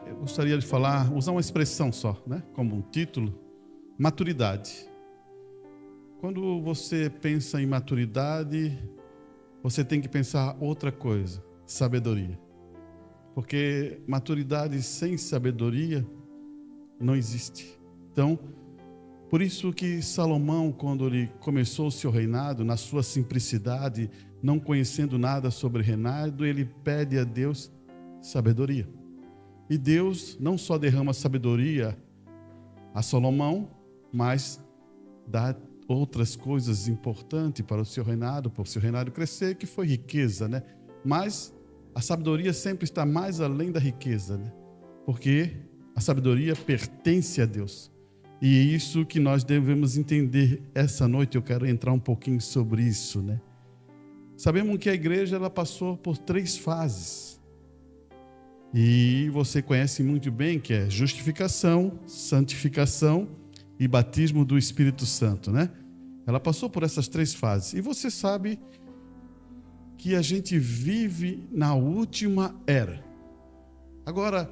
Eu gostaria de usar uma expressão só, né? Como um título: maturidade. Quando você pensa em maturidade, você tem que pensar outra coisa: sabedoria. Porque maturidade sem sabedoria não existe. Então, por isso que Salomão, quando ele começou o seu reinado, na sua simplicidade, não conhecendo nada sobre reinado, ele pede a Deus sabedoria. E Deus não só derrama sabedoria a Salomão, mas dá outras coisas importantes para o seu reinado, para o seu reinado crescer, que foi riqueza, né? Mas a sabedoria sempre está mais além da riqueza, né? Porque a sabedoria pertence a Deus. E é isso que nós devemos entender essa noite. Eu quero entrar um pouquinho sobre isso, né? Sabemos que a igreja ela passou por 3 fases. E você conhece muito bem que é justificação, santificação e batismo do Espírito Santo, né? Ela passou por essas 3 fases. E você sabe que a gente vive na última era. Agora,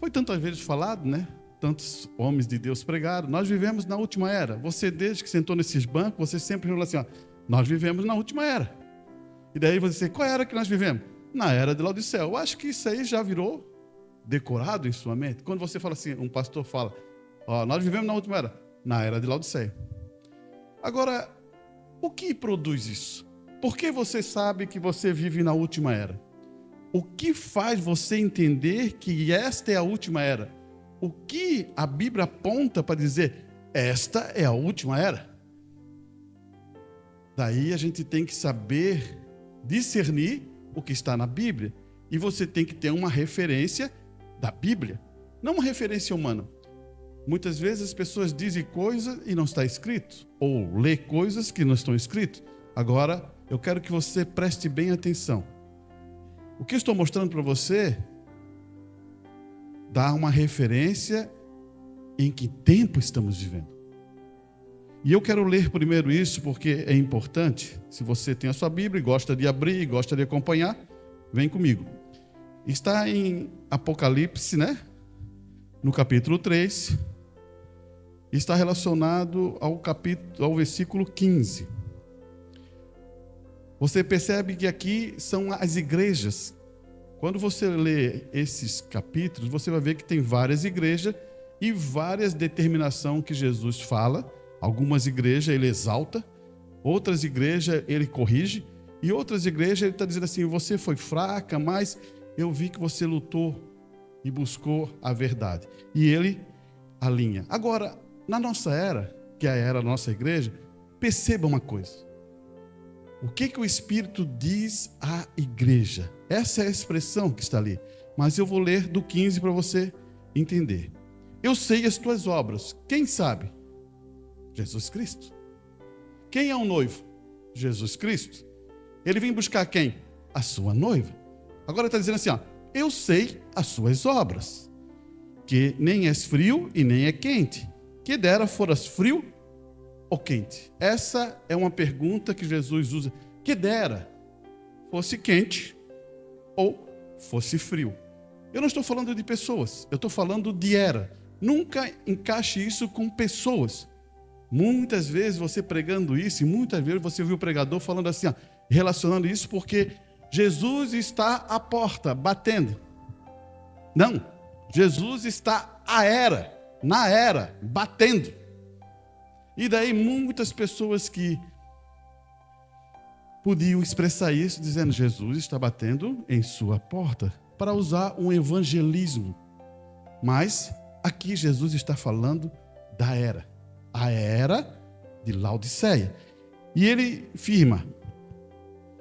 foi tantas vezes falado, né? Tantos homens de Deus pregaram. Nós vivemos na última era. Você, desde que sentou nesses bancos, você sempre falou assim, ó, nós vivemos na última era. E daí você diz, qual era que nós vivemos? Na era de Laodiceia. Eu acho que isso aí já virou decorado em sua mente. Quando você fala assim, um pastor fala, ó, nós vivemos na última era. Na era de Laodiceia. Agora, o que produz isso? Por que você sabe que você vive na última era? O que faz você entender que esta é a última era? O que a Bíblia aponta para dizer, esta é a última era? Daí a gente tem que saber discernir o que está na Bíblia. E você tem que ter uma referência da Bíblia, não uma referência humana. Muitas vezes as pessoas dizem coisas e não está escrito, ou lê coisas que não estão escritas. Agora, eu quero que você preste bem atenção. O que eu estou mostrando para você dá uma referência em que tempo estamos vivendo. E eu quero ler primeiro isso porque é importante. Se você tem a sua Bíblia e gosta de abrir, gosta de acompanhar, vem comigo. Está em Apocalipse, né? No capítulo 3. Está relacionado ao versículo 15. Você percebe que aqui são as igrejas. Quando você lê esses capítulos, você vai ver que tem várias igrejas e várias determinações que Jesus fala. Algumas igrejas ele exalta, outras igrejas ele corrige, e outras igrejas ele está dizendo assim, você foi fraca, mas eu vi que você lutou e buscou a verdade. E ele alinha. Agora, na nossa era, que é a era da nossa igreja, perceba uma coisa. O que o Espírito diz à igreja? Essa é a expressão que está ali. Mas eu vou ler do 15 para você entender. Eu sei as tuas obras. Quem sabe? Jesus Cristo. Quem é o noivo? Jesus Cristo. Ele vem buscar quem? A sua noiva. Agora está dizendo assim, ó, eu sei as suas obras, que nem és frio e nem é quente. Que dera foras frio ou quente? Essa é uma pergunta que Jesus usa. Que dera fosse quente ou fosse frio. Eu não estou falando de pessoas, eu estou falando de era. Nunca encaixe isso com pessoas. Muitas vezes você pregando isso, e muitas vezes você viu o pregador falando assim, ó, relacionando isso porque Jesus está à porta, batendo. Não, Jesus está na era, batendo. E daí muitas pessoas que podiam expressar isso dizendo, Jesus está batendo em sua porta, para usar um evangelismo. Mas aqui Jesus está falando da era. A era de Laodiceia. E ele afirma,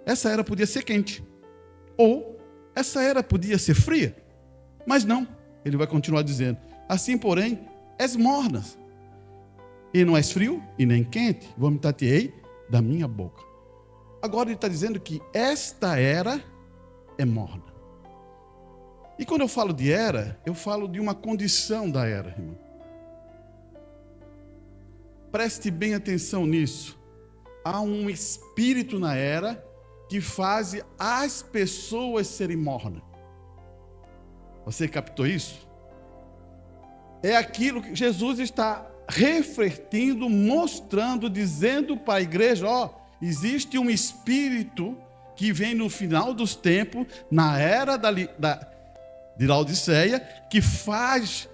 essa era podia ser quente, ou essa era podia ser fria, mas não, ele vai continuar dizendo, assim porém, és morna, e não és frio e nem quente, vomitar-te-ei da minha boca. Agora ele está dizendo que esta era é morna. E quando eu falo de era, eu falo de uma condição da era, irmão. Preste bem atenção nisso. Há um espírito na era que faz as pessoas serem mornas. Você captou isso? É aquilo que Jesus está refletindo, mostrando, dizendo para a igreja, existe um espírito que vem no final dos tempos, na era de Laodiceia, que faz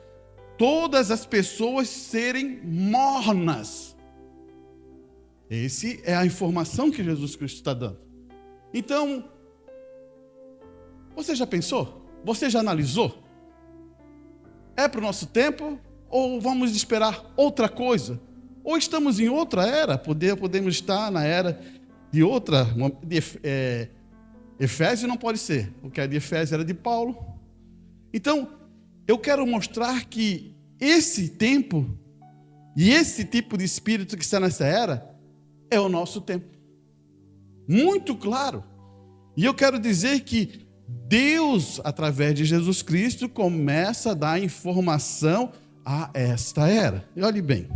todas as pessoas serem mornas. Essa é a informação que Jesus Cristo está dando. Então, você já pensou? Você já analisou? É para o nosso tempo? Ou vamos esperar outra coisa? Ou estamos em outra era? Podemos estar na era de outra. Efésio não pode ser, porque a de Efésio era de Paulo. Então, eu quero mostrar que esse tempo e esse tipo de espírito que está nessa era é o nosso tempo. Muito claro. E eu quero dizer que Deus, através de Jesus Cristo, começa a dar informação a esta era. E olhe bem.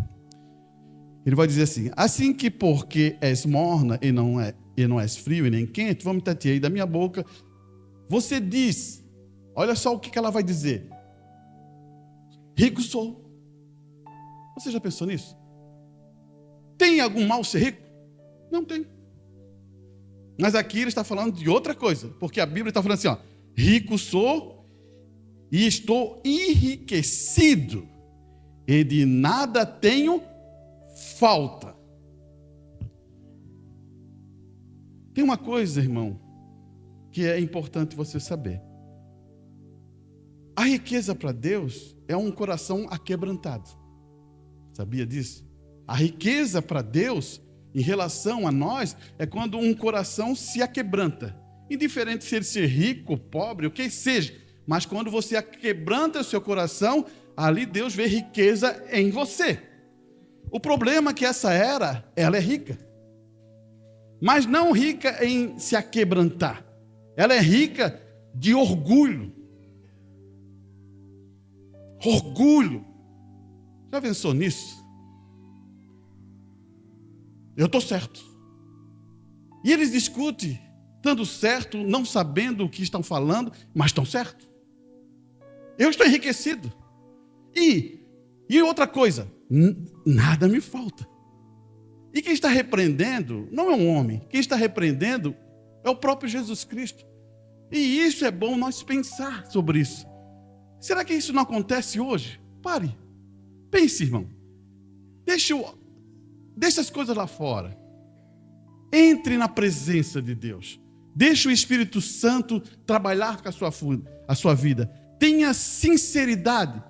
Ele vai dizer assim que porque és morna e não és frio e nem quente, vomita-te aí da minha boca. Você diz, olha só o que ela vai dizer. Rico sou. Você já pensou nisso? Tem algum mal ser rico? Não tem. Mas aqui ele está falando de outra coisa, porque a Bíblia está falando assim, rico sou e estou enriquecido e de nada tenho falta. Tem uma coisa, irmão, que é importante você saber. A riqueza para Deus é um coração aquebrantado. Sabia disso? A riqueza para Deus, em relação a nós, é quando um coração se aquebranta. Indiferente se ele ser rico, pobre, o que seja. Mas quando você aquebranta o seu coração, ali Deus vê riqueza em você. O problema é que essa era, ela é rica. Mas não rica em se aquebrantar. Ela é rica de orgulho. Orgulho. Já pensou nisso? Eu estou certo. E eles discutem, estando certo, não sabendo o que estão falando, mas estão certos. Eu estou enriquecido. E outra coisa, nada me falta. E quem está repreendendo não é um homem. Quem está repreendendo é o próprio Jesus Cristo. E isso é bom nós pensar sobre isso. Será que isso não acontece hoje? Pare. Pense, irmão. Deixa as coisas lá fora. Entre na presença de Deus. Deixe o Espírito Santo trabalhar com a sua vida. Tenha sinceridade.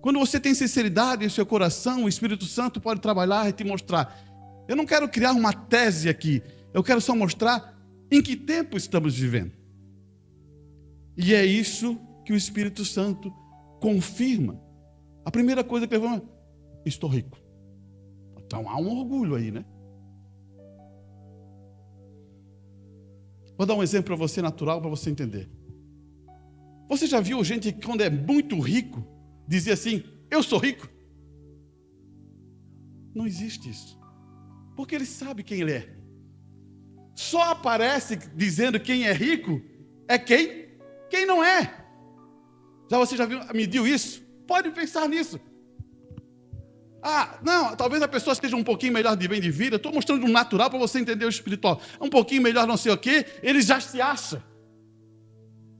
Quando você tem sinceridade em seu coração, o Espírito Santo pode trabalhar e te mostrar. Eu não quero criar uma tese aqui. Eu quero só mostrar em que tempo estamos vivendo. E é isso que o Espírito Santo confirma. A primeira coisa que ele fala, estou rico. Então há um orgulho aí, né? Vou dar um exemplo para você natural, para você entender. Você já viu gente que quando é muito rico, dizer assim, eu sou rico? Não existe isso. Porque ele sabe quem ele é. Só aparece dizendo quem é rico é quem não é. Você já mediu isso? Pode pensar nisso. Não, talvez a pessoa esteja um pouquinho melhor de bem de vida. Estou mostrando um natural para você entender o espiritual. Um pouquinho melhor não sei o quê, ele já se acha.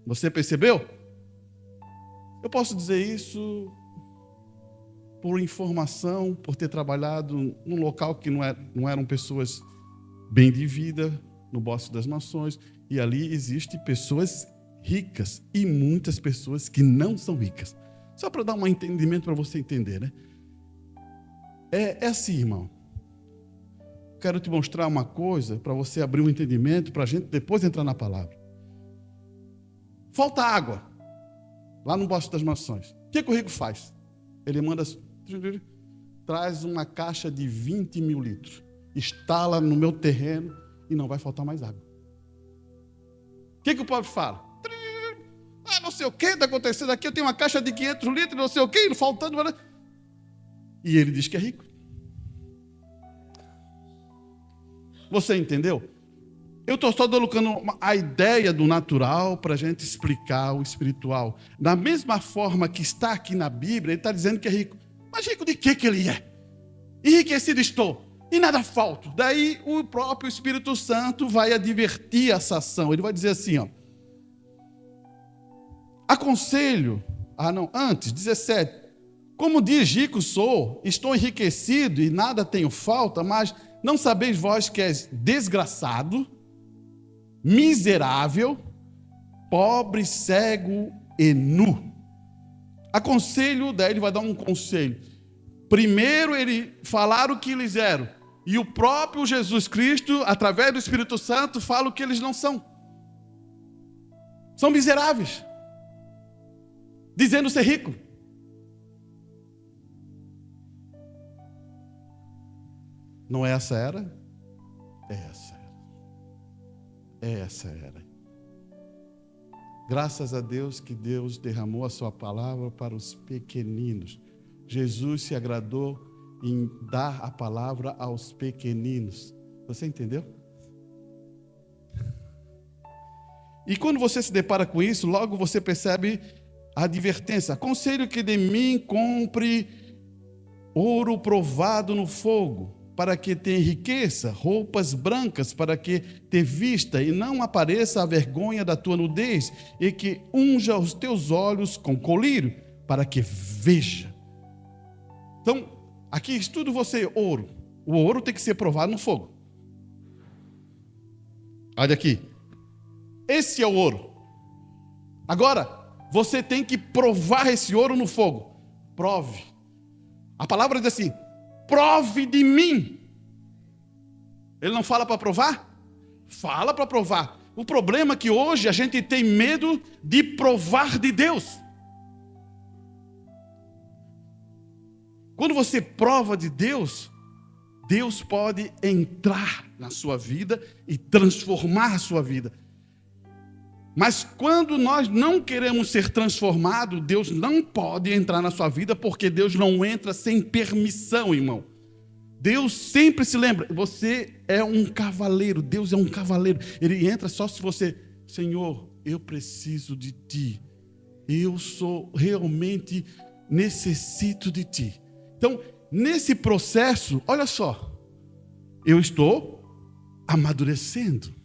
Você percebeu? Eu posso dizer isso por informação, por ter trabalhado num local que não eram pessoas bem de vida, no Bosque das Nações, e ali existem pessoas ricas e muitas pessoas que não são ricas. Só para dar um entendimento para você entender, né? É assim, irmão. Quero te mostrar uma coisa para você abrir um entendimento, para a gente depois entrar na palavra. Falta água lá no Bosque das Nações. O que o rico faz? Ele manda, traz uma caixa de 20 mil litros, instala no meu terreno e não vai faltar mais água. O que o pobre fala? Não sei o que está acontecendo aqui, eu tenho uma caixa de 500 litros, não sei o que, faltando. E ele diz que é rico. Você entendeu? Eu estou só colocando a ideia do natural para a gente explicar o espiritual. Da mesma forma que está aqui na Bíblia, ele está dizendo que é rico. Mas rico de que ele é? Enriquecido estou, e nada falta. Daí o próprio Espírito Santo vai advertir essa ação. Ele vai dizer assim, ó. Aconselho, antes, 17. Como diz rico sou, estou enriquecido e nada tenho falta, mas não sabeis vós que és desgraçado, miserável, pobre, cego e nu. Aconselho, daí ele vai dar um conselho. Primeiro ele falar o que eles eram, e o próprio Jesus Cristo, através do Espírito Santo, fala o que eles não são. São miseráveis, dizendo ser rico. Não é essa era? É essa era. É essa era. Graças a Deus que Deus derramou a sua palavra para os pequeninos. Jesus se agradou em dar a palavra aos pequeninos. Você entendeu? E quando você se depara com isso, logo você percebe a advertência. Aconselho que de mim compre ouro provado no fogo, para que te enriqueça, roupas brancas, para que te vista e não apareça a vergonha da tua nudez, e que unja os teus olhos com colírio, para que veja. Então, aqui estudo você ouro. O ouro tem que ser provado no fogo. Olha aqui. Esse é o ouro. Agora, você tem que provar esse ouro no fogo. Prove. A palavra diz assim: prove de mim. Ele não fala para provar? Fala para provar. O problema é que hoje a gente tem medo de provar de Deus. Quando você prova de Deus, Deus pode entrar na sua vida e transformar a sua vida. Mas quando nós não queremos ser transformados, Deus não pode entrar na sua vida, porque Deus não entra sem permissão, irmão. Deus sempre se lembra, você é um cavaleiro, Deus é um cavaleiro. Ele entra só se você, Senhor, eu preciso de Ti. Eu realmente necessito de Ti. Então, nesse processo, olha só, eu estou amadurecendo.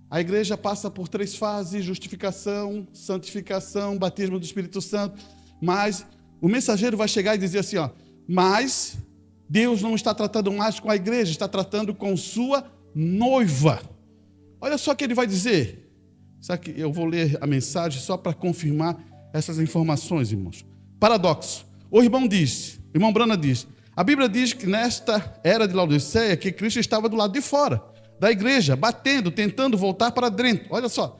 A igreja passa por 3 fases: justificação, santificação, batismo do Espírito Santo. Mas o mensageiro vai chegar e dizer assim, ó, mas Deus não está tratando mais com a igreja, está tratando com sua noiva. Olha só o que ele vai dizer. Sabe que eu vou ler a mensagem só para confirmar essas informações, irmãos. Paradoxo. O irmão Brana diz, a Bíblia diz que nesta era de Laodiceia, que Cristo estava do lado de fora da igreja, batendo, tentando voltar para dentro. Olha só,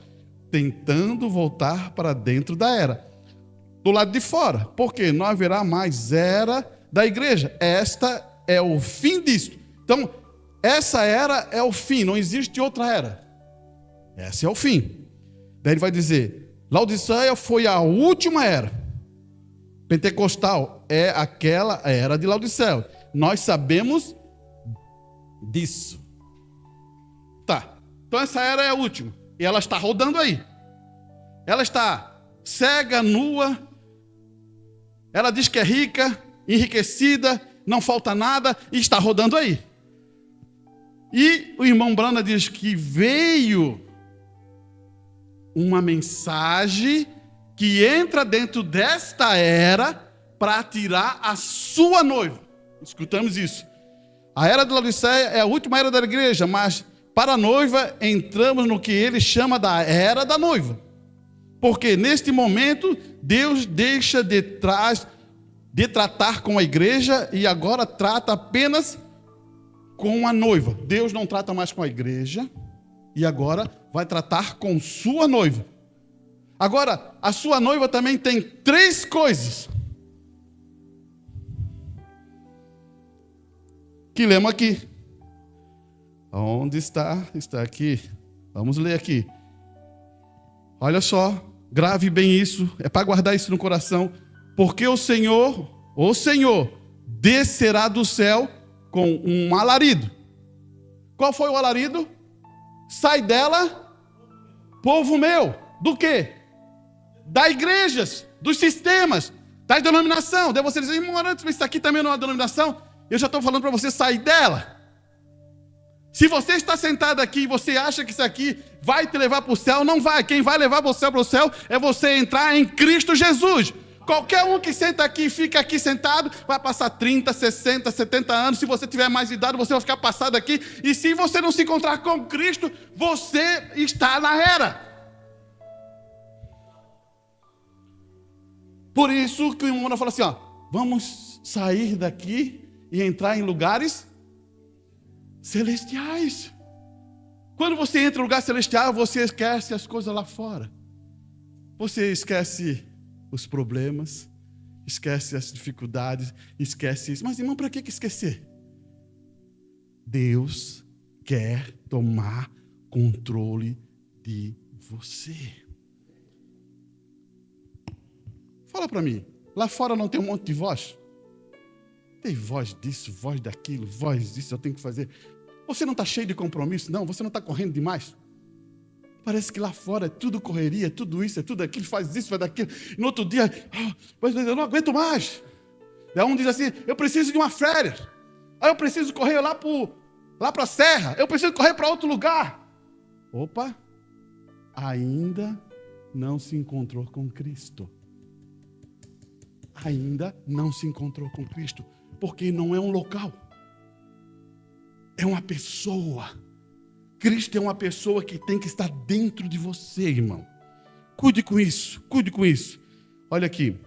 tentando voltar para dentro da era. Do lado de fora, porque não haverá mais era da igreja. Esta é o fim disso. Então, essa era é o fim, não existe outra era. Esse é o fim. Daí ele vai dizer, Laodiceia foi a última era. Pentecostal é aquela era de Laodiceia. Nós sabemos disso. Tá, então essa era é a última. E ela está rodando aí. Ela está cega, nua. Ela diz que é rica, enriquecida, não falta nada, e está rodando aí. E o irmão Brana diz que veio uma mensagem que entra dentro desta era para tirar a sua noiva. Escutamos isso. A era de Laodiceia é a última era da igreja, mas para a noiva entramos no que ele chama da era da noiva. Porque neste momento Deus deixa de tratar com a igreja e agora trata apenas com a noiva. Deus não trata mais com a igreja e agora vai tratar com sua noiva. Agora, a sua noiva também tem 3 coisas que lemos aqui. Onde está? Está aqui. Vamos ler aqui. Olha só, grave bem isso, é para guardar isso no coração. Porque o Senhor descerá do céu com um alarido, Qual foi o alarido? Sai dela, povo meu. Do quê? Das igrejas, dos sistemas, das denominações. Daí você diz, irmão Arantes, mas isso aqui também não é uma denominação? Eu já estou falando para você sair dela. Se você está sentado aqui e você acha que isso aqui vai te levar para o céu, não vai. Quem vai levar você para o céu é você entrar em Cristo Jesus. Qualquer um que senta aqui e fica aqui sentado, vai passar 30, 60, 70 anos. Se você tiver mais idade, você vai ficar passado aqui. E se você não se encontrar com Cristo, você está na era. Por isso que o irmão fala assim, ó, vamos sair daqui e entrar em lugares celestiais. Quando você entra em lugar celestial, você esquece as coisas lá fora. Você esquece os problemas, esquece as dificuldades, esquece isso. Mas, irmão, para que esquecer? Deus quer tomar controle de você. Fala para mim, lá fora não tem um monte de voz? Tem voz disso, voz daquilo, voz disso, eu tenho que fazer. Você não está cheio de compromisso, não? Você não está correndo demais? Parece que lá fora é tudo correria, tudo isso, é tudo aquilo, faz isso, faz daquilo. E no outro dia, mas eu não aguento mais. Daí um diz assim, eu preciso de uma férias. Aí eu preciso correr lá para a serra. Eu preciso correr para outro lugar. Opa, ainda não se encontrou com Cristo. Ainda não se encontrou com Cristo. Porque não é um local. É uma pessoa. Cristo é uma pessoa que tem que estar dentro de você, irmão. Cuide com isso, cuide com isso. Olha aqui.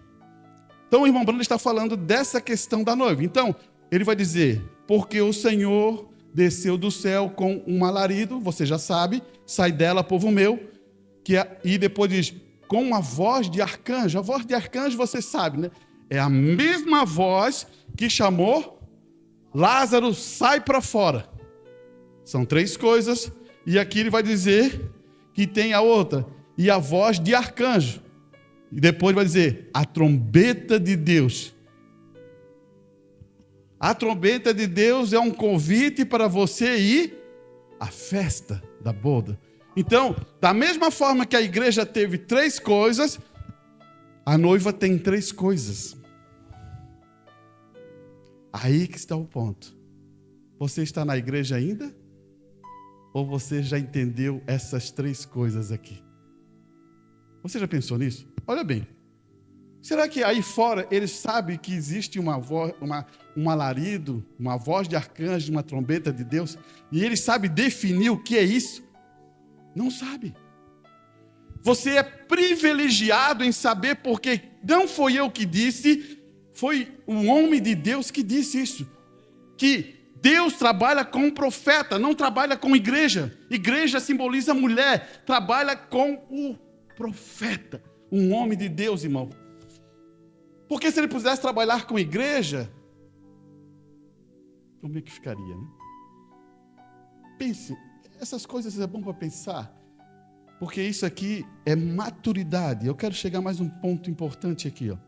Então o irmão Bruno está falando dessa questão da noiva. Então, ele vai dizer, porque o Senhor desceu do céu com um alarido, você já sabe, sai dela, povo meu, e depois diz, com uma voz de arcanjo. A voz de arcanjo, você sabe, né? É a mesma voz que chamou Lázaro, sai para fora. São três coisas, e aqui ele vai dizer que tem a outra, e a voz de arcanjo. E depois vai dizer, a trombeta de Deus. A trombeta de Deus é um convite para você ir à festa da boda. Então, da mesma forma que a igreja teve três coisas, a noiva tem três coisas. Aí que está o ponto. Você está na igreja ainda? Ou você já entendeu essas três coisas aqui? Você já pensou nisso? Olha bem. Será que aí fora eles sabem que existe um alarido, uma voz de arcanjo, uma trombeta de Deus? E eles sabem definir o que é isso? Não sabe. Você é privilegiado em saber, porque não foi eu que disse, foi um homem de Deus que disse isso. Que Deus trabalha com profeta, não trabalha com igreja. Igreja simboliza mulher, trabalha com o profeta, um homem de Deus, irmão. Porque se ele pudesse trabalhar com igreja, como é que ficaria, né? Pense, essas coisas é bom para pensar, porque isso aqui é maturidade. Eu quero chegar a mais um ponto importante aqui, ó.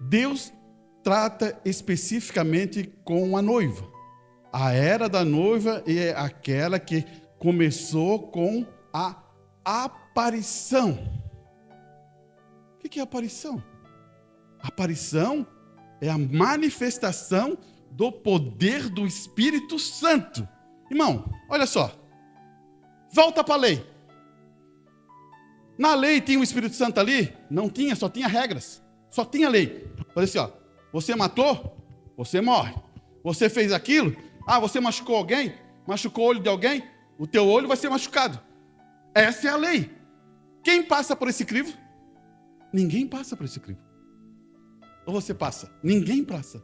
Deus trata especificamente com a noiva. A era da noiva é aquela que começou com a aparição. O que é aparição? Aparição é a manifestação do poder do Espírito Santo. Irmão, olha só. Volta para a lei. Na lei tinha o Espírito Santo ali? Não tinha, só tinha regras. Só tinha lei. Olha assim, ó. Você matou? Você morre. Você fez aquilo? Você machucou alguém? Machucou o olho de alguém? O teu olho vai ser machucado. Essa é a lei. Quem passa por esse crivo? Ninguém passa por esse crivo. Ou você passa? Ninguém passa.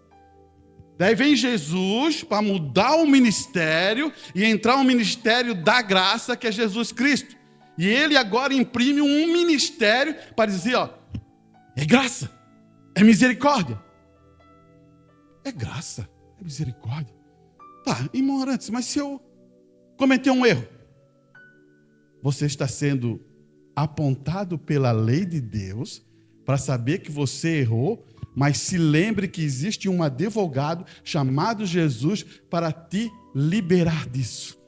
Daí vem Jesus para mudar o ministério e entrar no ministério da graça, que é Jesus Cristo. E ele agora imprime um ministério para dizer, ó, é graça, é misericórdia. É graça, é misericórdia. Tá, irmão Arantes, mas se eu cometer um erro, você está sendo apontado pela lei de Deus para saber que você errou, Mas se lembre que existe um advogado chamado Jesus para te liberar disso.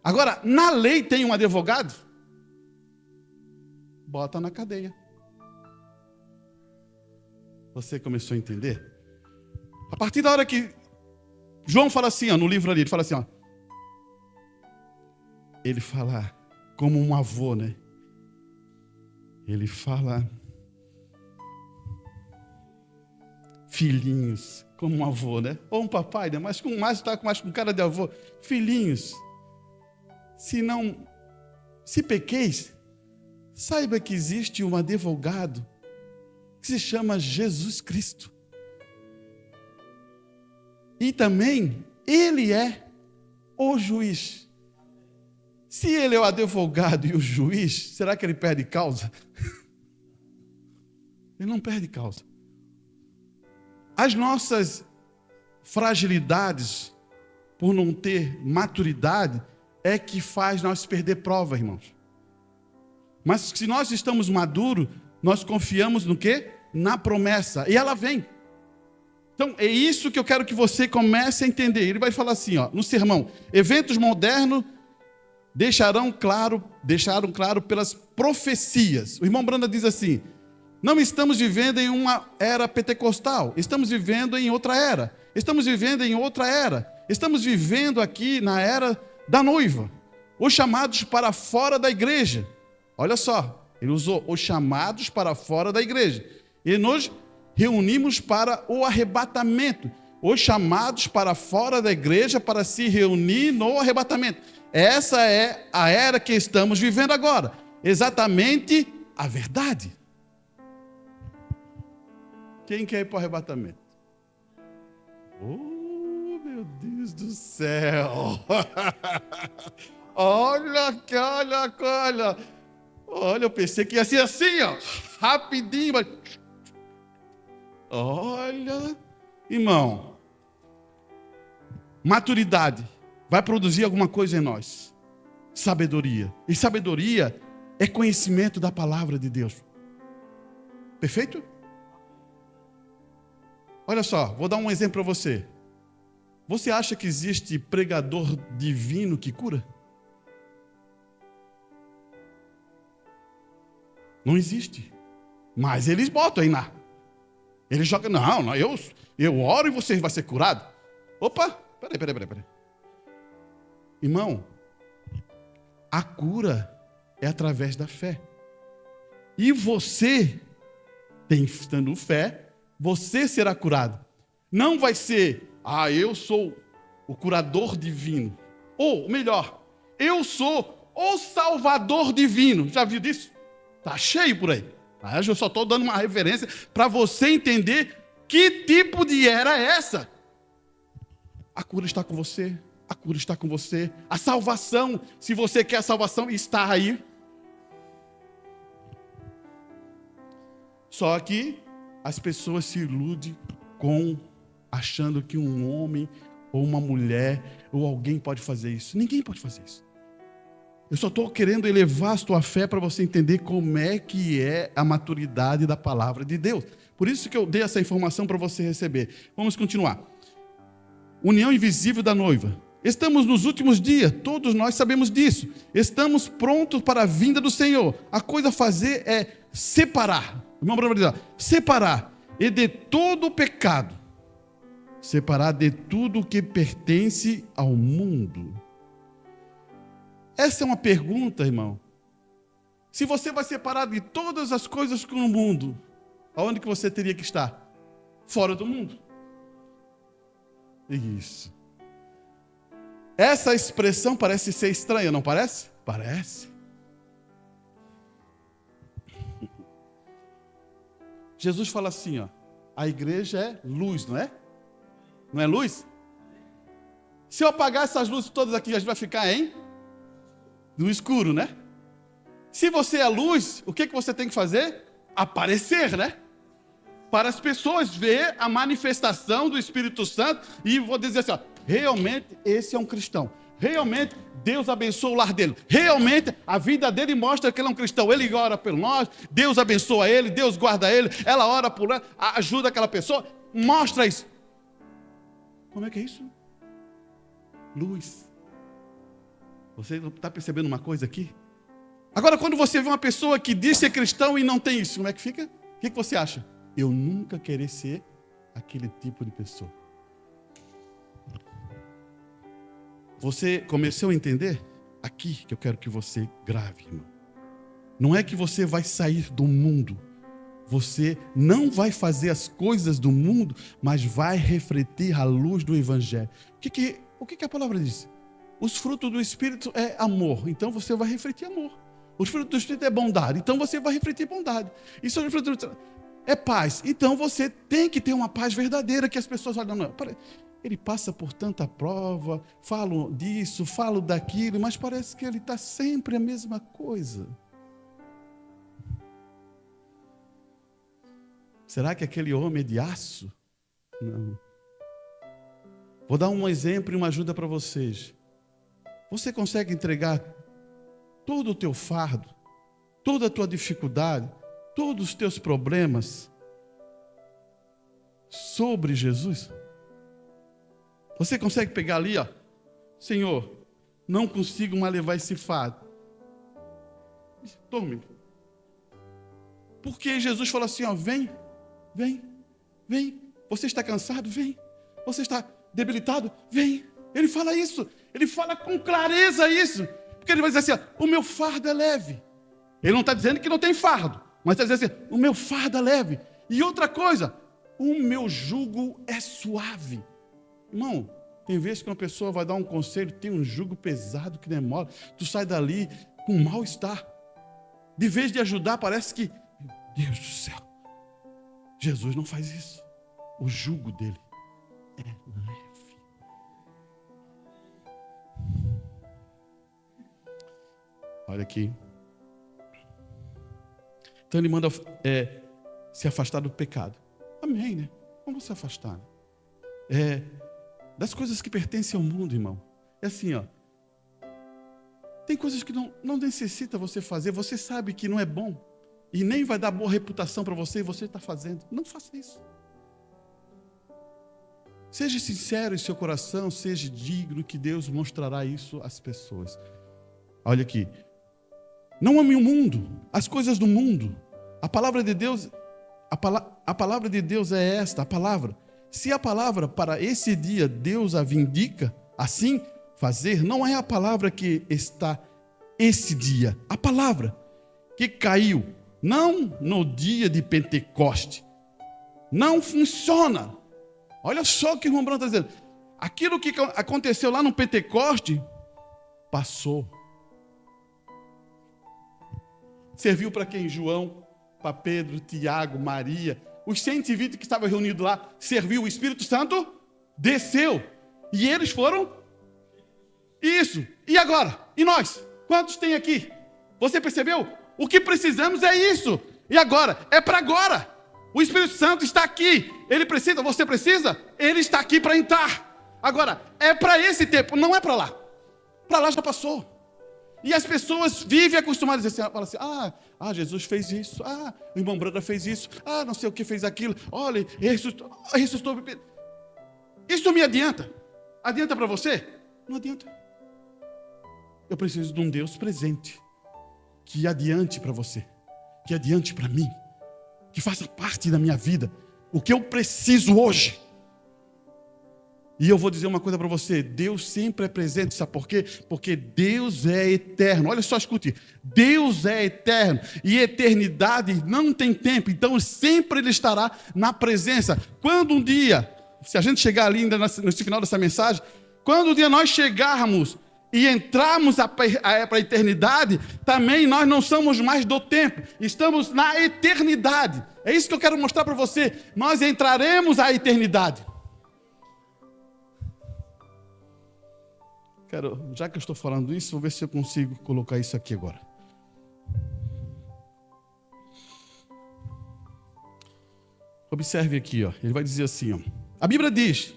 Agora, na lei tem um advogado? Bota na cadeia. Você começou a entender? A partir da hora que João fala assim, ó, no livro ali, ele fala assim, ó. Ele fala como um avô, né? Ele fala filhinhos, como um avô, né? Ou um papai, né? Mas está mais com cara de avô. Filhinhos, se pequeis, saiba que existe um advogado que se chama Jesus Cristo. E também ele é o juiz. Se ele é o advogado e o juiz, será que ele perde causa? Ele não perde causa. As nossas fragilidades, por não ter maturidade, é que faz nós perder prova, irmãos. Mas se nós estamos maduros, nós confiamos no quê? Na promessa. E ela vem. Então, é isso que eu quero que você comece a entender. Ele vai falar assim, ó, no sermão: eventos modernos deixaram claro pelas profecias. O irmão Branda diz assim: não estamos vivendo em uma era pentecostal, estamos vivendo em outra era. Estamos vivendo em outra era. Estamos vivendo aqui na era da noiva. Os chamados para fora da igreja. Olha só, ele usou os chamados para fora da igreja. E nós reunimos para o arrebatamento. Os chamados para fora da igreja para se reunir no arrebatamento. Essa é a era que estamos vivendo agora. Exatamente a verdade. Quem quer ir para o arrebatamento? Oh, meu Deus do céu! Olha, eu pensei que ia ser assim, ó, rapidinho, mas... Olha, irmão, maturidade vai produzir alguma coisa em nós. Sabedoria. E sabedoria é conhecimento da palavra de Deus. Perfeito? Olha só, vou dar um exemplo para você. Você acha que existe pregador divino que cura? Não existe. Mas eles botam aí na. Eles jogam, não, eu oro e você vai ser curado. Opa, peraí. Irmão, a cura é através da fé. E você, tendo fé, você será curado. Não vai ser, eu sou o curador divino. Ou, melhor, eu sou o salvador divino. Já viu disso? Está cheio por aí. Eu só estou dando uma referência para você entender que tipo de era é essa. A cura está com você. A cura está com você. A salvação, se você quer a salvação, está aí. Só que as pessoas se iludem achando que um homem ou uma mulher ou alguém pode fazer isso. Ninguém pode fazer isso. Eu só estou querendo elevar a sua fé para você entender como é que é a maturidade da palavra de Deus. Por isso que eu dei essa informação para você receber. Vamos continuar. União invisível da noiva. Estamos nos últimos dias, todos nós sabemos disso. Estamos prontos para a vinda do Senhor. A coisa a fazer é separar. Irmão Bruno diz, separar. E de todo o pecado. Separar de tudo que pertence ao mundo. Essa é uma pergunta, irmão. Se você vai separar de todas as coisas que no mundo, aonde que você teria que estar? Fora do mundo. Isso. Essa expressão parece ser estranha, não parece? Parece. Jesus fala assim, ó, a igreja é luz, não é? Não é luz? Se eu apagar essas luzes todas aqui, a gente vai ficar no escuro, né? Se você é luz, o que você tem que fazer? Aparecer, né? Para as pessoas ver a manifestação do Espírito Santo e vou dizer assim, ó, realmente esse é um cristão. realmente Deus abençoa o lar dele. Realmente a vida dele mostra que ele é um cristão. Ele ora por nós, Deus abençoa ele, Deus guarda ele, ela ora por ela, ajuda aquela pessoa. Mostra isso. Como é que é isso? Luz. Você está percebendo uma coisa aqui? Agora, quando você vê uma pessoa que diz ser cristão e não tem isso, como é que fica? O que você acha? Eu nunca querer ser aquele tipo de pessoa. Você começou a entender? Aqui que eu quero que você grave, irmão. Não é que você vai sair do mundo. Você não vai fazer as coisas do mundo, mas vai refletir a luz do Evangelho. O que a palavra diz? Os frutos do Espírito é amor. Então você vai refletir amor. Os frutos do Espírito é bondade. Então você vai refletir bondade. E sobre os frutos do é paz. Então você tem que ter uma paz verdadeira que as pessoas olham. Não, ele passa por tanta prova, falo disso, falo daquilo, mas parece que ele está sempre a mesma coisa. Será que aquele homem é de aço? Não. Vou dar um exemplo e uma ajuda para vocês. Você consegue entregar todo o teu fardo, toda a tua dificuldade, todos os teus problemas sobre Jesus? Você consegue pegar ali, ó, Senhor, não consigo mais levar esse fardo. Tome. Porque Jesus falou assim, ó, vem. Você está cansado? Vem. Você está debilitado? Vem. Ele fala isso. Ele fala com clareza isso. Porque ele vai dizer assim, ó, o meu fardo é leve. Ele não está dizendo que não tem fardo, mas está dizendo assim, o meu fardo é leve. E outra coisa, o meu jugo é suave. Irmão, tem vezes que uma pessoa vai dar um conselho, tem um jugo pesado que demora, tu sai dali com mal-estar. De vez de ajudar, parece que, meu Deus do céu, Jesus não faz isso. O jugo dele é leve. Olha aqui. Então ele manda se afastar do pecado. Amém, né? Vamos se afastar. Das coisas que pertencem ao mundo, irmão. É assim, ó. Tem coisas que não necessita você fazer. Você sabe que não é bom. E nem vai dar boa reputação para você e você está fazendo. Não faça isso. Seja sincero em seu coração, seja digno, que Deus mostrará isso às pessoas. Olha aqui. Não ame o mundo, as coisas do mundo. A palavra de Deus, a palavra de Deus é esta, a palavra. Se a palavra para esse dia Deus a vindica, assim fazer, não é a palavra que está esse dia. A palavra que caiu, não no dia de Pentecoste. Não funciona. Olha só o que o irmão Branco está dizendo. Aquilo que aconteceu lá no Pentecoste, passou. Serviu para quem? João, para Pedro, Tiago, Maria. Os 120 que estavam reunidos lá, serviu. O Espírito Santo desceu. E eles foram. Isso. E agora? E nós? Quantos tem aqui? Você percebeu? O que precisamos é isso. E agora? É para agora. O Espírito Santo está aqui. Ele precisa, você precisa? Ele está aqui para entrar. Agora, é para esse tempo, não é para lá. Para lá já passou. E as pessoas vivem acostumadas a dizer assim, falam assim, Jesus fez isso, o irmão Branda fez isso, não sei o que fez aquilo, olha, ressuscitou. Isso me adianta? Adianta para você? Não adianta. Eu preciso de um Deus presente, que adiante para você, que adiante para mim, que faça parte da minha vida, o que eu preciso hoje. E eu vou dizer uma coisa para você, Deus sempre é presente, sabe por quê? Porque Deus é eterno. Olha só, escute, Deus é eterno e eternidade não tem tempo, então sempre Ele estará na presença. Quando um dia, se a gente chegar ali ainda nesse final dessa mensagem, quando um dia nós chegarmos e entrarmos para a eternidade, também nós não somos mais do tempo, estamos na eternidade. É isso que eu quero mostrar para você, nós entraremos à eternidade. Já que eu estou falando isso, vou ver se eu consigo colocar isso aqui agora. Observe aqui, ó. Ele vai dizer assim, ó. A Bíblia diz,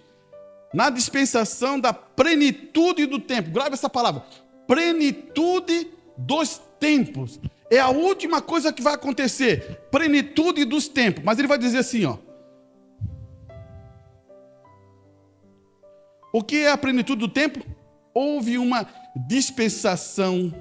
na dispensação da plenitude do tempo. Grave essa palavra. Plenitude dos tempos. É a última coisa que vai acontecer. Plenitude dos tempos. Mas ele vai dizer assim, ó. O que é a plenitude do tempo? Houve uma dispensação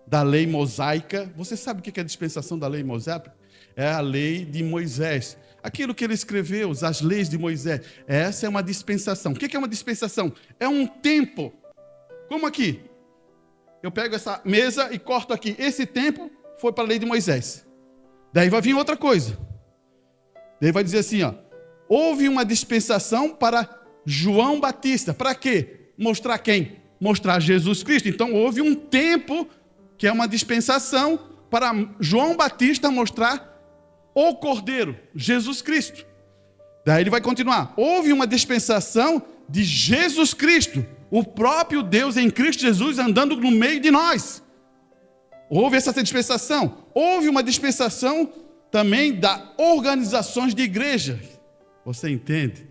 da lei mosaica. Você sabe o que é a dispensação da lei mosaica? É a lei de Moisés. Aquilo que ele escreveu, as leis de Moisés. Essa é uma dispensação. O que é uma dispensação? É um tempo. Como aqui. Eu pego essa mesa e corto aqui. Esse tempo foi para a lei de Moisés. Daí vai vir outra coisa. Daí vai dizer assim, ó. Houve uma dispensação para João Batista. Para quê? Mostrar quem? Mostrar Jesus Cristo. Então houve um tempo que é uma dispensação para João Batista mostrar o Cordeiro, Jesus Cristo. Daí ele vai continuar. Houve uma dispensação de Jesus Cristo, o próprio Deus em Cristo Jesus andando no meio de nós. Houve essa dispensação. Houve uma dispensação também das organizações de igreja. Você entende?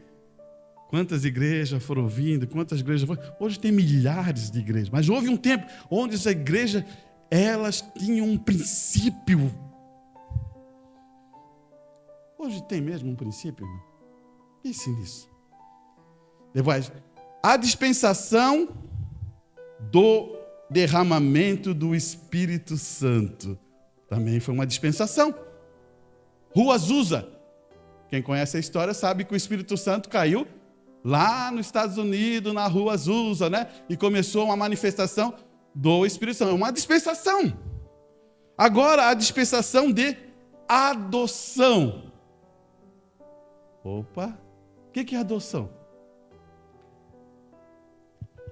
Quantas igrejas foram vindo, quantas igrejas foram... Hoje tem milhares de igrejas, mas houve um tempo onde essa igreja, elas tinham um princípio. Hoje tem mesmo um princípio, irmão? Pense nisso. Depois, a dispensação do derramamento do Espírito Santo. Também foi uma dispensação. Rua Azusa. Quem conhece a história sabe que o Espírito Santo caiu lá nos Estados Unidos, na Rua Azusa, né? E começou uma manifestação do Espírito Santo. Uma dispensação. Agora, a dispensação de adoção. Opa, o que é adoção?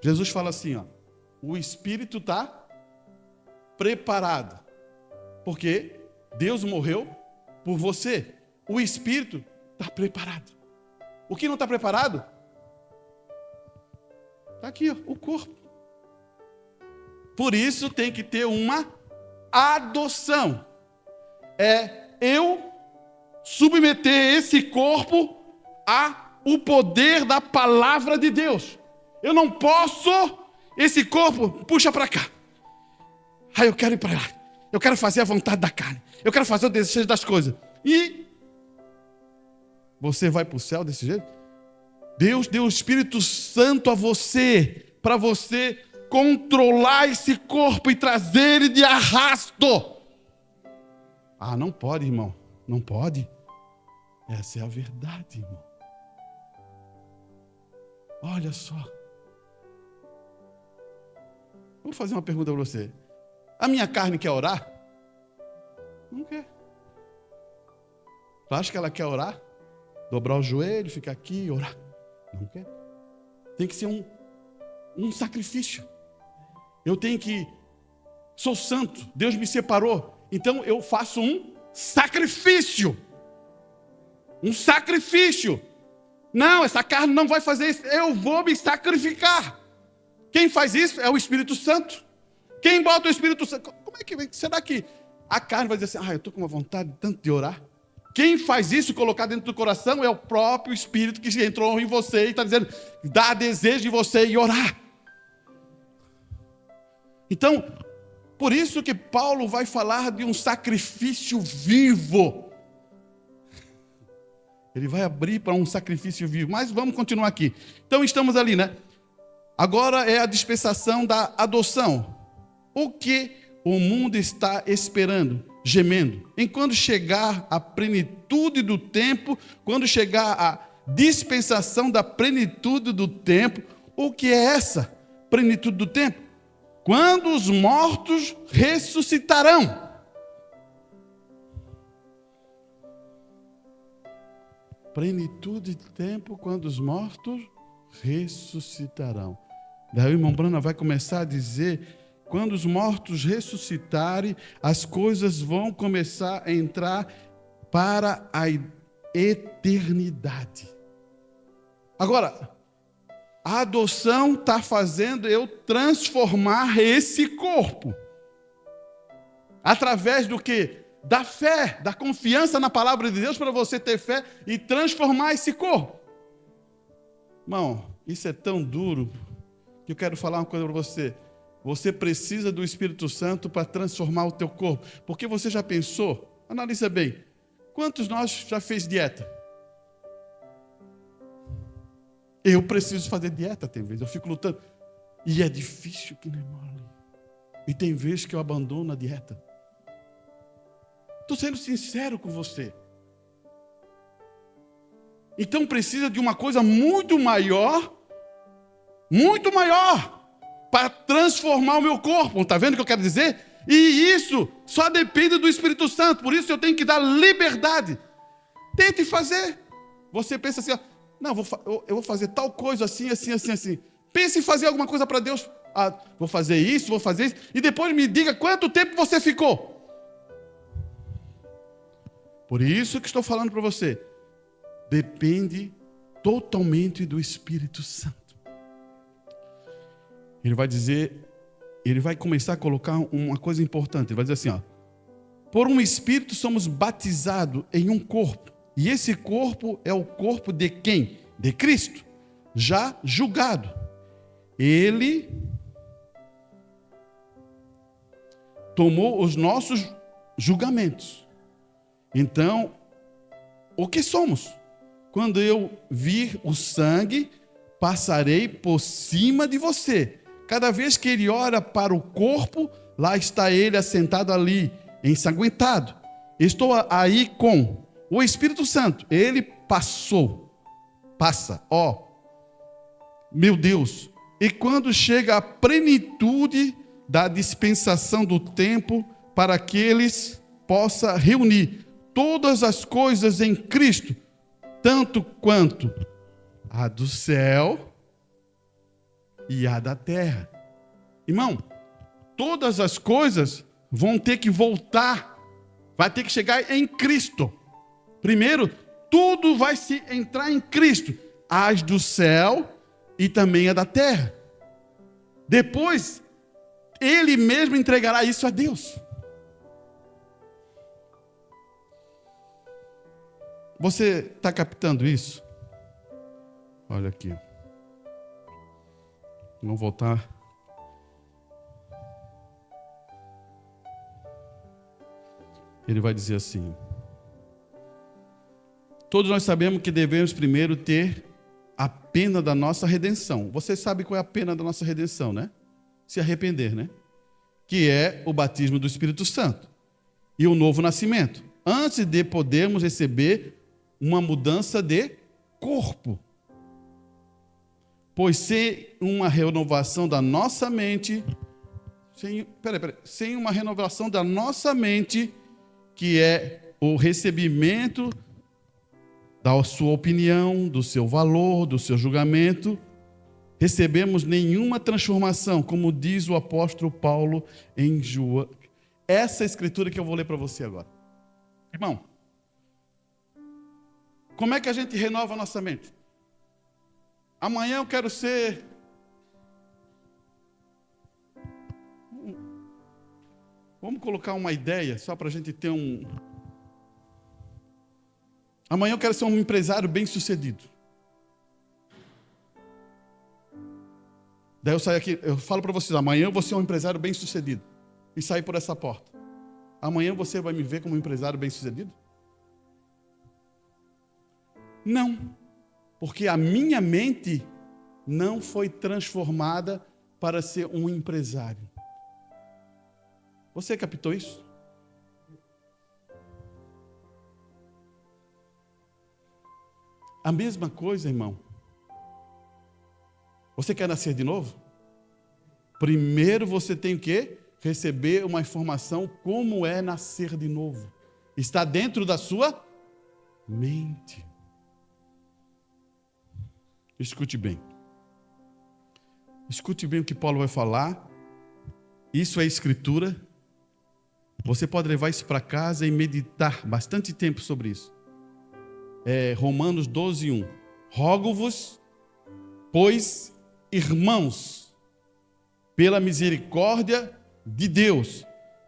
Jesus fala assim, ó, o Espírito está preparado, porque Deus morreu por você. O Espírito está preparado. O que não está preparado? Está aqui, ó, o corpo. Por isso tem que ter uma adoção. É eu submeter esse corpo ao poder da palavra de Deus. Eu não posso, esse corpo, puxa para cá. Eu quero ir para lá. Eu quero fazer a vontade da carne. Eu quero fazer o desejo das coisas. E você vai para o céu desse jeito? Deus deu o Espírito Santo a você, para você controlar esse corpo e trazer ele de arrasto. Não pode, irmão. Não pode. Essa é a verdade, irmão. Olha só. Vou fazer uma pergunta para você. A minha carne quer orar? Não quer. Tu acha que ela quer orar? Dobrar o joelho, ficar aqui e orar? Não quer. Tem que ser um sacrifício. Eu tenho que... Sou santo, Deus me separou. Então eu faço um sacrifício. Um sacrifício. Não, essa carne não vai fazer isso. Eu vou me sacrificar. Quem faz isso é o Espírito Santo. Quem bota o Espírito Santo? Como é que... Será que a carne vai dizer assim, eu estou com uma vontade tanto de orar? Quem faz isso, colocar dentro do coração, é o próprio Espírito que entrou em você e está dizendo, dá desejo em você e orar. Então, por isso que Paulo vai falar de um sacrifício vivo. Ele vai abrir para um sacrifício vivo. Mas vamos continuar aqui. Então estamos ali, né? Agora é a dispensação da adoção. O que o mundo está esperando, gemendo? Enquanto chegar a plenitude do tempo, quando chegar a dispensação da plenitude do tempo, o que é essa plenitude do tempo? Quando os mortos ressuscitarão. Plenitude de tempo, quando os mortos ressuscitarão. Daí o irmão Brana vai começar a dizer, quando os mortos ressuscitarem, as coisas vão começar a entrar para a eternidade. Agora, a adoção está fazendo eu transformar esse corpo. Através do quê? Da fé, da confiança na palavra de Deus, para você ter fé e transformar esse corpo. Irmão, Isso é tão duro que eu quero falar uma coisa para você. Você precisa do Espírito Santo para transformar o teu corpo. Porque você já pensou? Analisa bem. Quantos de nós já fez dieta? Eu preciso fazer dieta, tem vezes. Eu fico lutando. E é difícil que nem mole. E tem vezes que eu abandono a dieta. Estou sendo sincero com você. Então precisa de uma coisa muito maior, para transformar o meu corpo. Está vendo o que eu quero dizer? E isso só depende do Espírito Santo. Por isso eu tenho que dar liberdade. Tente fazer. Você pensa assim, ó, não, eu vou fazer tal coisa assim. Pense em fazer alguma coisa para Deus. Ah, vou fazer isso. E depois me diga quanto tempo você ficou. Por isso que estou falando para você. Depende totalmente do Espírito Santo. Ele vai começar a colocar uma coisa importante. Ele vai dizer assim, ó, por um Espírito somos batizados em um corpo. E esse corpo é o corpo de quem? De Cristo, já julgado. Ele tomou os nossos julgamentos. Então, o que somos? Quando eu vir o sangue, passarei por cima de você. Cada vez que ele olha para o corpo, lá está ele assentado ali, ensanguentado. Estou aí com o Espírito Santo. Ele passa, meu Deus. E quando chega a plenitude da dispensação do tempo, para que eles possam reunir todas as coisas em Cristo, tanto quanto a do céu e a da terra. Irmão, todas as coisas vão ter que voltar, vai ter que chegar em Cristo. Primeiro, tudo vai se entrar em Cristo, as do céu e também a da terra. Depois, Ele mesmo entregará isso a Deus. Você está captando isso? Olha aqui. Vamos voltar. Ele vai dizer assim: todos nós sabemos que devemos primeiro ter a pena da nossa redenção. Você sabe qual é a pena da nossa redenção, né? Se arrepender, né? Que é o batismo do Espírito Santo e o novo nascimento, antes de podermos receber uma mudança de corpo. Pois sem uma renovação da nossa mente, sem uma renovação da nossa mente, que é o recebimento da sua opinião, do seu valor, do seu julgamento, recebemos nenhuma transformação, como diz o apóstolo Paulo em João. Essa escritura que eu vou ler para você agora. Irmão, como é que a gente renova a nossa mente? Amanhã eu quero ser... Vamos colocar uma ideia, só para a gente ter um... Amanhã eu quero ser um empresário bem-sucedido. Daí eu saio aqui, eu falo para vocês, amanhã eu vou ser um empresário bem-sucedido. E sair por essa porta. Amanhã você vai me ver como um empresário bem-sucedido? Não. Porque a minha mente não foi transformada para ser um empresário. Você captou isso? A mesma coisa, irmão. Você quer nascer de novo? Primeiro você tem que receber uma informação como é nascer de novo. Está dentro da sua mente. Escute bem. Escute bem o que Paulo vai falar. Isso é escritura. Você pode levar isso para casa e meditar bastante tempo sobre isso. Romanos 12:1. Rogo-vos, pois, irmãos, pela misericórdia de Deus,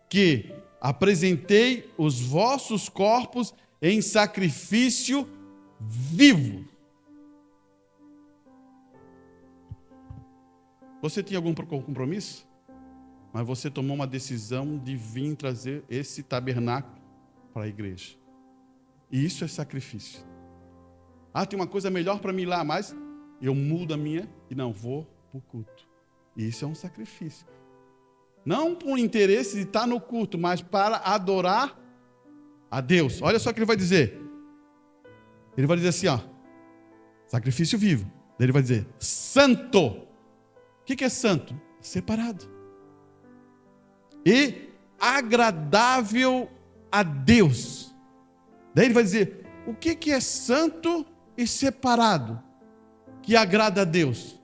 que apresentei os vossos corpos em sacrifício vivo. Você tinha algum compromisso? Mas você tomou uma decisão de vir trazer esse tabernáculo para a igreja. E isso é sacrifício. Tem uma coisa melhor para mim lá, mas eu mudo a minha e não vou para o culto. E isso é um sacrifício. Não por interesse de estar no culto, mas para adorar a Deus. Olha só o que ele vai dizer. Ele vai dizer assim, sacrifício vivo. Ele vai dizer, santo. O que é santo? Separado. E agradável a Deus. Daí ele vai dizer, o que é santo e separado, que agrada a Deus?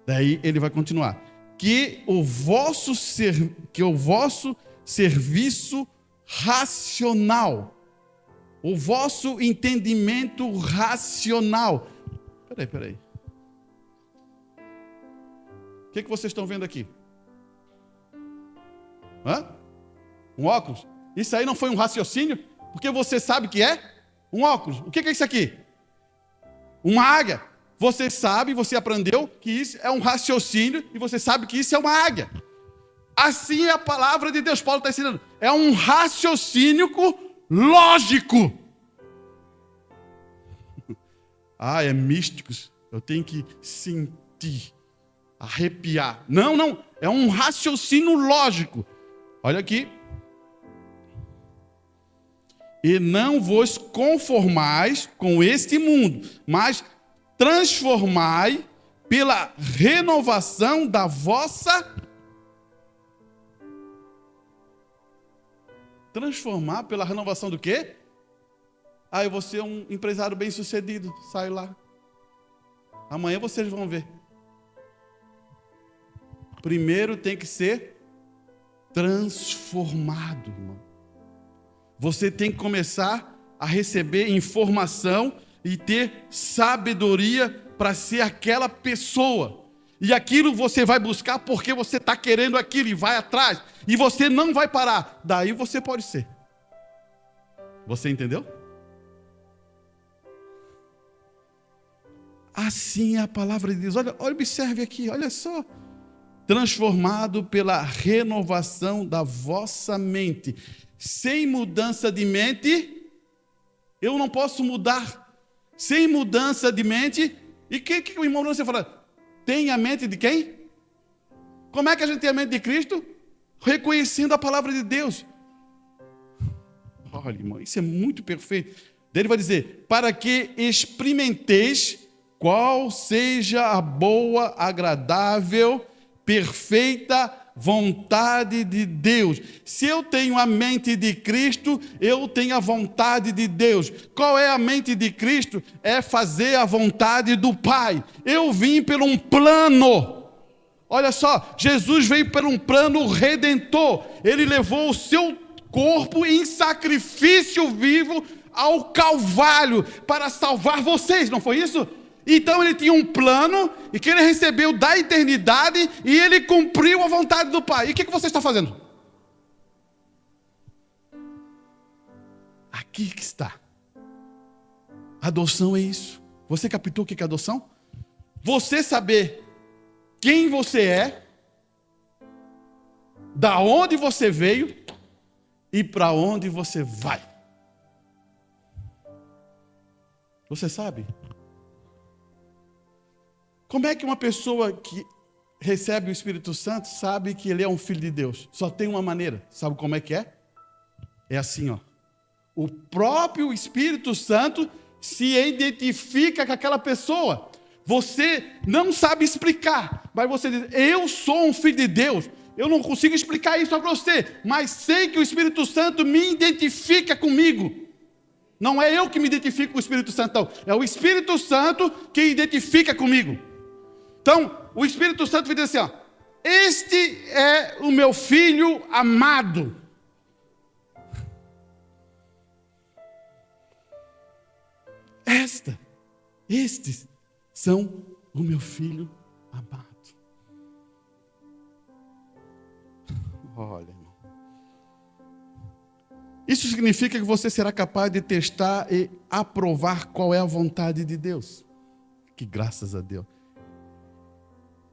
Daí ele vai continuar. Que o vosso serviço racional, o vosso entendimento racional. Peraí. O que vocês estão vendo aqui? Um óculos? Isso aí não foi um raciocínio? Porque você sabe que é um óculos. O que é isso aqui? Uma águia. Você sabe, você aprendeu que isso é um raciocínio e você sabe que isso é uma águia. Assim é a palavra de Deus. Paulo está ensinando. É um raciocínio lógico. É místico. Eu tenho que sentir, arrepiar. Não. É um raciocínio lógico. Olha aqui. E não vos conformais com este mundo, mas transformai pela renovação da vossa... Transformar pela renovação do quê? Eu vou ser um empresário bem-sucedido. Saio lá. Amanhã vocês vão ver. Primeiro tem que ser transformado, irmão. Você tem que começar a receber informação e ter sabedoria para ser aquela pessoa. E aquilo você vai buscar porque você está querendo aquilo e vai atrás. E você não vai parar. Daí você pode ser. Você entendeu? Assim é a palavra de Deus. Olha, observe aqui, olha só. Transformado pela renovação da vossa mente. Sem mudança de mente, eu não posso mudar. Sem mudança de mente, e que o irmão você fala? Tem a mente de quem? Como é que a gente tem a mente de Cristo? Reconhecendo a palavra de Deus. Olha, irmão, isso é muito perfeito. Daí ele vai dizer, para que experimenteis qual seja a boa, agradável, perfeita vontade de Deus. Se eu tenho a mente de Cristo, eu tenho a vontade de Deus. Qual é a mente de Cristo? É fazer a vontade do Pai. Eu vim por um plano. Olha só, Jesus veio por um plano redentor. Ele levou o seu corpo em sacrifício vivo ao Calvário para salvar vocês, não foi isso? Então ele tinha um plano e que ele recebeu da eternidade e ele cumpriu a vontade do Pai. E o que você está fazendo? Aqui que está. Adoção é isso. Você captou o que é adoção? Você saber quem você é, da onde você veio e para onde você vai. Você sabe? Como é que uma pessoa que recebe o Espírito Santo sabe que ele é um filho de Deus? Só tem uma maneira. Sabe como é que é? É assim, ó. O próprio Espírito Santo se identifica com aquela pessoa. Você não sabe explicar, mas você diz, eu sou um filho de Deus. Eu não consigo explicar isso para você, mas sei que o Espírito Santo me identifica comigo. Não é eu que me identifico com o Espírito Santo, não. É o Espírito Santo que identifica comigo. Então, o Espírito Santo vai dizer assim, ó, este é o meu filho amado. Estes são o meu filho amado. Olha, irmão. Isso significa que você será capaz de testar e aprovar qual é a vontade de Deus. Que graças a Deus.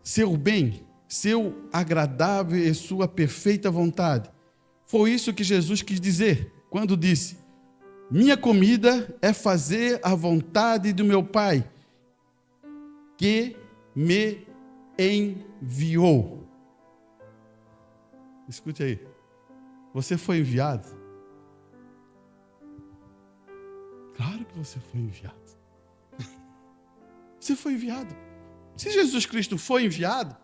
seu bem, seu agradável e sua perfeita vontade. Foi isso que Jesus quis dizer quando disse: minha comida é fazer a vontade do meu Pai, que me enviou. Escute aí. Você foi enviado? Claro que você foi enviado. Você foi enviado. Se Jesus Cristo foi enviado,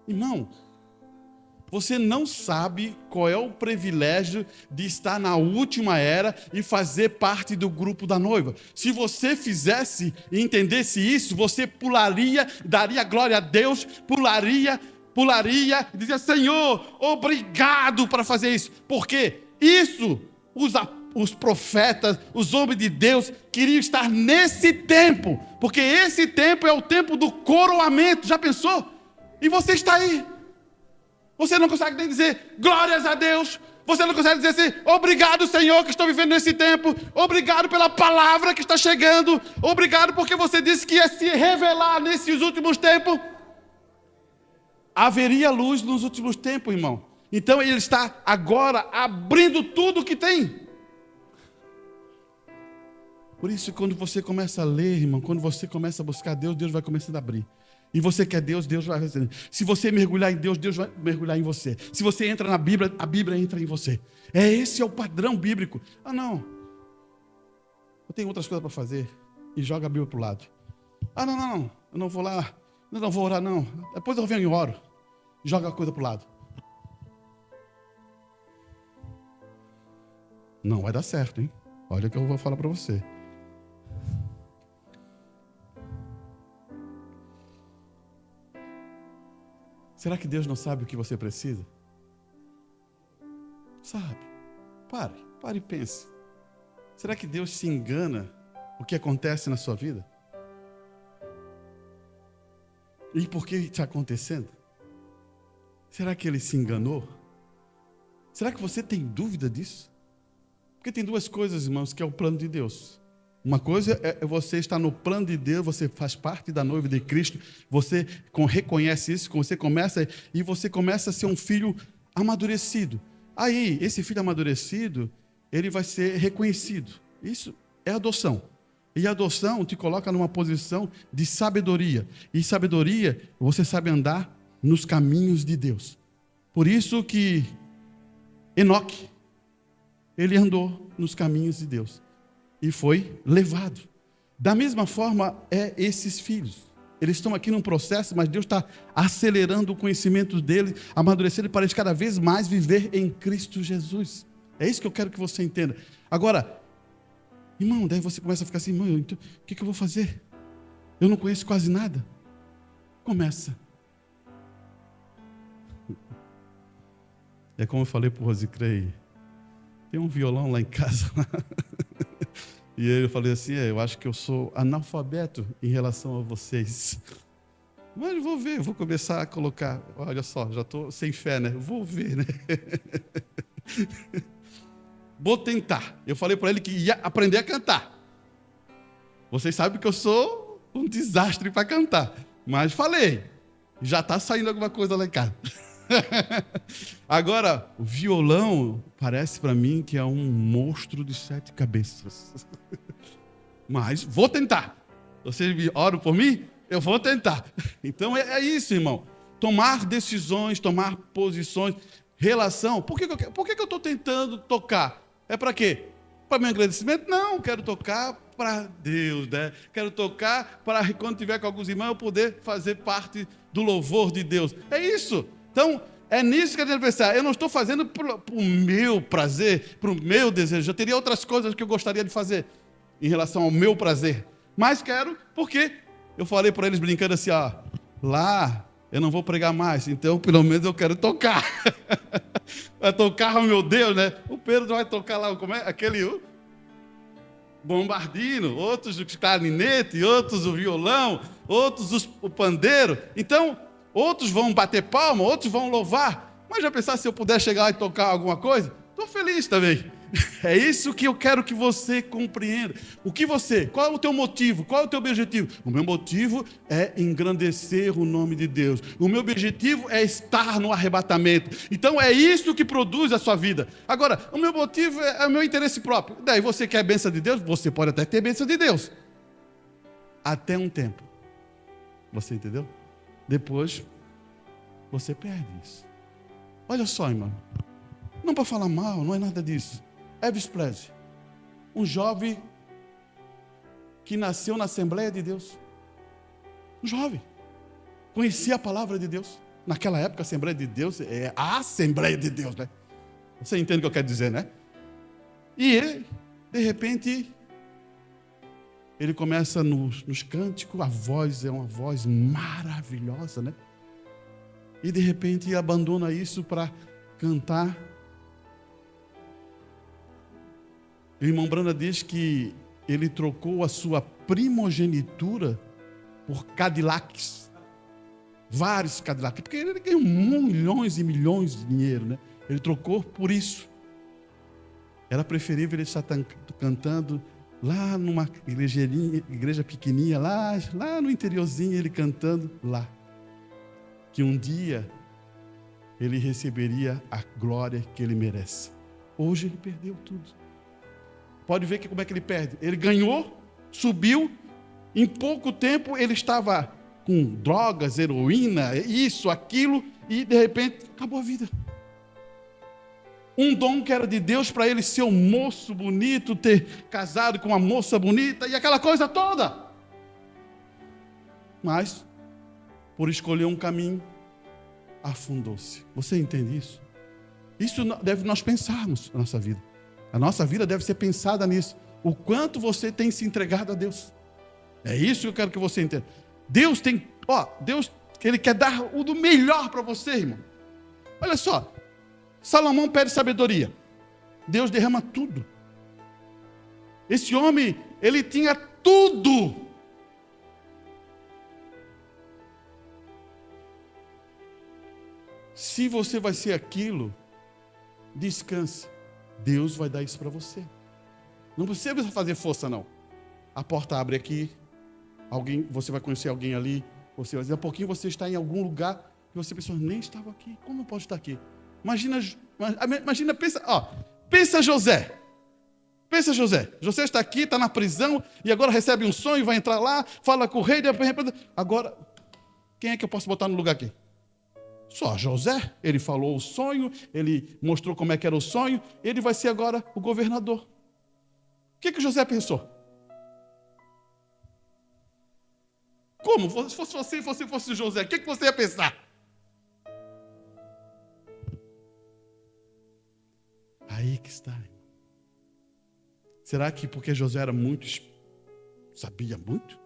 irmão, você não sabe qual é o privilégio de estar na última era e fazer parte do grupo da noiva. Se você fizesse e entendesse isso, você pularia, daria glória a Deus, pularia, e dizia: Senhor, obrigado para fazer isso. Porque isso, os profetas, os homens de Deus queriam estar nesse tempo, porque esse tempo é o tempo do coroamento. Já pensou? E você está aí. Você não consegue nem dizer glórias a Deus. Você não consegue dizer assim: obrigado, Senhor, que estou vivendo nesse tempo. Obrigado pela palavra que está chegando. Obrigado porque você disse que ia se revelar nesses últimos tempos. Haveria luz nos últimos tempos, irmão. Então ele está agora abrindo tudo que tem. Por isso, quando você começa a ler, irmão, quando você começa a buscar Deus, Deus vai começando a abrir. E você quer Deus, Deus vai fazer. Se você mergulhar em Deus, Deus vai mergulhar em você. Se você entra na Bíblia, a Bíblia entra em você. Esse é o padrão bíblico. Ah, não. Eu tenho outras coisas para fazer. E joga a Bíblia para o lado. Ah, não. Eu não vou lá. Não vou orar, não. Depois eu venho e oro. Joga a coisa para o lado. Não vai dar certo, hein? Olha o que eu vou falar para você. Será que Deus não sabe o que você precisa? Sabe. Pare e pense. Será que Deus se engana o que acontece na sua vida? E por que está acontecendo? Será que Ele se enganou? Será que você tem dúvida disso? Porque tem duas coisas, irmãos, que é o plano de Deus. Uma coisa é você estar no plano de Deus, você faz parte da noiva de Cristo, você reconhece isso, você começa a ser um filho amadurecido. Aí, esse filho amadurecido, ele vai ser reconhecido. Isso é adoção. E a adoção te coloca numa posição de sabedoria. E sabedoria, você sabe andar nos caminhos de Deus. Por isso que Enoque, ele andou nos caminhos de Deus. E foi levado. Da mesma forma, esses filhos. Eles estão aqui num processo, mas Deus está acelerando o conhecimento deles, amadurecendo para eles cada vez mais viver em Cristo Jesus. É isso que eu quero que você entenda. Agora, irmão, daí você começa a ficar assim: irmão, então, o que eu vou fazer? Eu não conheço quase nada. Começa. É como eu falei para o Rosicrei, tem um violão lá em casa. E eu falei assim: eu acho que eu sou analfabeto em relação a vocês. Mas vou ver, vou começar a colocar. Olha só, já estou sem fé, né? Vou ver, né? Vou tentar. Eu falei para ele que ia aprender a cantar. Vocês sabem que eu sou um desastre para cantar. Mas falei, já está saindo alguma coisa lá em casa. Agora, o violão parece para mim que é um monstro de 7 cabeças. Mas vou tentar. Vocês oram por mim? Eu vou tentar. Então é isso, irmão. Tomar decisões, tomar posições, relação. Por que eu estou tentando tocar? É para quê? Para meu agradecimento? Não, quero tocar para Deus, né? Quero tocar para quando tiver com alguns irmãos eu poder fazer parte do louvor de Deus. É isso. Então, é nisso que a gente pensar. Eu não estou fazendo para o meu prazer, para o meu desejo. Eu teria outras coisas que eu gostaria de fazer em relação ao meu prazer. Mas quero, porque eu falei para eles brincando assim: lá eu não vou pregar mais, então pelo menos eu quero tocar. Vai tocar, oh, meu Deus, né? O Pedro vai tocar lá, como é? Aquele bombardino, outros o clarinete, outros o violão, outros o pandeiro. Então, outros vão bater palma, outros vão louvar. Mas já pensar se eu puder chegar lá e tocar alguma coisa? Estou feliz também. É isso que eu quero que você compreenda. Qual é o teu motivo? Qual é o teu objetivo? O meu motivo é engrandecer o nome de Deus. O meu objetivo é estar no arrebatamento. Então é isso que produz a sua vida. Agora, o meu motivo é o meu interesse próprio. Daí você quer a bênção de Deus? Você pode até ter a bênção de Deus. Até um tempo. Você entendeu? Depois, você perde isso. Olha só, irmão. Não para falar mal, não é nada disso. Elvis Presley, um jovem que nasceu na Assembleia de Deus. Um jovem. Conhecia a palavra de Deus. Naquela época, a Assembleia de Deus é a Assembleia de Deus, né? Você entende o que eu quero dizer, né? E ele, de repente, ele começa nos cânticos, a voz é uma voz maravilhosa, né? E de repente ele abandona isso para cantar. O irmão Branda diz que ele trocou a sua primogenitura por Cadillacs. Vários Cadillacs. Porque ele ganhou milhões e milhões de dinheiro, né? Ele trocou por isso. Era preferível ele estar cantando lá numa igreja pequenininha, lá no interiorzinho, ele cantando lá. Que um dia ele receberia a glória que ele merece. Hoje ele perdeu tudo. Pode ver como é que ele perde. Ele ganhou, subiu, em pouco tempo ele estava com drogas, heroína, isso, aquilo, e de repente acabou a vida. Um dom que era de Deus para ele ser um moço bonito, ter casado com uma moça bonita e aquela coisa toda. Mas, por escolher um caminho, afundou-se. Você entende isso? Isso deve nós pensarmos na nossa vida. A nossa vida deve ser pensada nisso. O quanto você tem se entregado a Deus. É isso que eu quero que você entenda. Deus, Ele quer dar o do melhor para você, irmão. Olha só. Salomão pede sabedoria. Deus derrama tudo. Esse homem, ele tinha tudo. Se você vai ser aquilo, descanse. Deus vai dar isso para você. Não precisa fazer força, não. A porta abre aqui, você vai conhecer alguém ali, daqui a pouquinho você está em algum lugar que você pensou, nem estava aqui. Como eu posso estar aqui? Imagina, pensa José. Pensa José. José está aqui, está na prisão, e agora recebe um sonho, vai entrar lá, fala com o rei, agora, quem é que eu posso botar no lugar aqui? Só José, ele falou o sonho, ele mostrou como é que era o sonho, ele vai ser agora o governador. O que José pensou? Como? Se fosse você, fosse José, o que você ia pensar? Aí que está. Será que porque José sabia muito?